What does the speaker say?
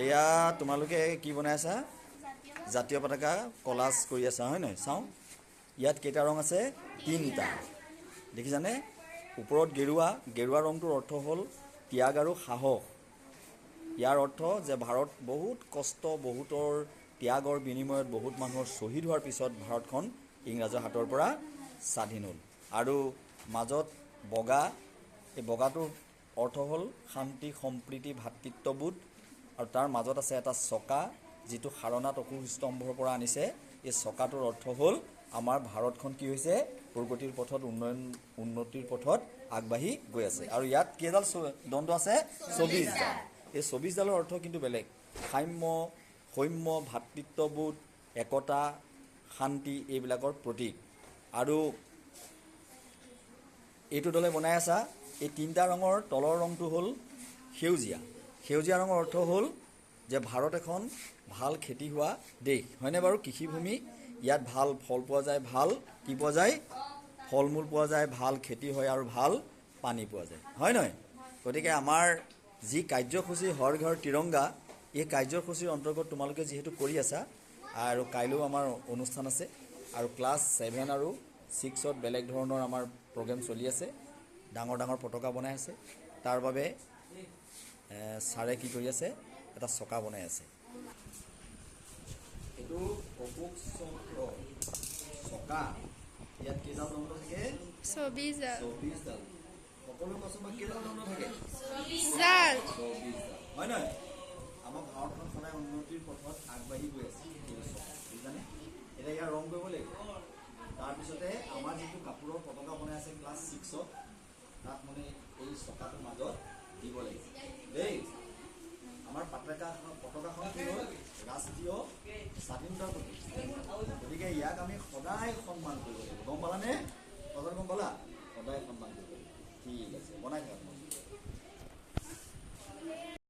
এয়া তোমালোকে কি বনাই আছা? জাতীয় পতাকা কলাজ কৰি আছা হয় নহয়? চাওঁ ইয়াত কেইটা ৰং আছে? 3টা। দেখিছানে? ওপৰত গেৰুৱা ৰংটোৰ অৰ্থ হ'ল ত্যাগ আৰু সাহস। ইয়াৰ অৰ্থ যে ভাৰত বহুত কষ্ট, বহুতৰ ত্যাগৰ বিনিময়ত বহুত মানুহৰ শ্বহীদ হোৱাৰ পিছত ভাৰতখন ইংৰাজৰ হাতৰ পৰা স্বাধীন হ'ল। আৰু মাজত বগা, এই বগাটোৰ অৰ্থ হ'ল শান্তি, সম্প্ৰীতি, ভাতৃত্ববোধ। আৰু তাৰ মাজত আছে এটা চকা, যিটো সাৰনাথ অশোক স্তম্ভৰ পৰা আনিছে। এই চকাটোৰ অৰ্থ হ'ল আমাৰ ভাৰতখন কি হৈছে? প্ৰগতিৰ পথত, উন্নতিৰ পথত আগবাঢ়ি গৈ আছে। আৰু ইয়াত কেইডাল দণ্ড আছে? 24ডাল। এই 24ডালৰ অৰ্থ কিন্তু বেলেগ। সৌম্য, ভাতৃত্ববোধ, একতা, শান্তি এইবিলাকৰ প্ৰতীক। আৰু এইটো দলে বনাই আছা, এই 3টা ৰঙৰ তলৰ ৰংটো হ'ল সেউজীয়া। সেউজীয়া ৰঙৰ অৰ্থ হ'ল যে ভাৰত এখন ভাল খেতি হোৱা দেশ, হয়নে বাৰু? কৃষিভূমি, ইয়াত ভাল ফল পোৱা যায়, ভাল কি পোৱা যায়? ফল মূল পোৱা যায়, ভাল খেতি হয় আৰু ভাল পানী পোৱা যায়, হয় নহয়? গতিকে আমাৰ যি কাৰ্যসূচী হৰ ঘৰ তিৰংগা, এই কাৰ্যসূচীৰ অন্তৰ্গত তোমালোকে যিহেতু কৰি আছা, আৰু কাইলৈও আমাৰ অনুষ্ঠান আছে, আৰু ক্লাছ 7 আৰু 6ত বেলেগ ধৰণৰ আমাৰ প্ৰগ্ৰেম চলি আছে। ডাঙৰ ডাঙৰ পতাকা বনাই আছে। তাৰ বাবে ছাৰে কি কৰি আছে? এটা চকা বনাই আছে। এইটো অশোক চক্ৰ চকা। ইয়াত কেইডাল দণ্ড থাকে? 24ডাল। সকলো কচোন কেইডাল দণ্ড থাকে? 24ডাল। হয় নহয়? আমাৰ ভাৰতখন সদায় উন্নতিৰ পথত আগবাঢ়ি গৈ আছে। বুজিছানে? এতিয়া ইয়াৰ ৰং কৰিব লাগিব। তাৰপিছতে আমাৰ যিটো কাপোৰৰ পতাকা বনাই আছে ক্লাছ 6ত, তাত মানে এই চকাটোৰ মাজত দিব লাগিব দেই। আমাৰ পতাকাখন কি হ'ল? ৰাষ্ট্ৰীয় স্বাধীনতাৰ প্ৰতীক। গতিকে ইয়াক আমি সদায় সন্মান কৰিব লাগিব। গম পালানে? কথাটো গম পালা? সদায় সন্মান কৰিব লাগিব। ঠিক আছে, বনাই থাকক।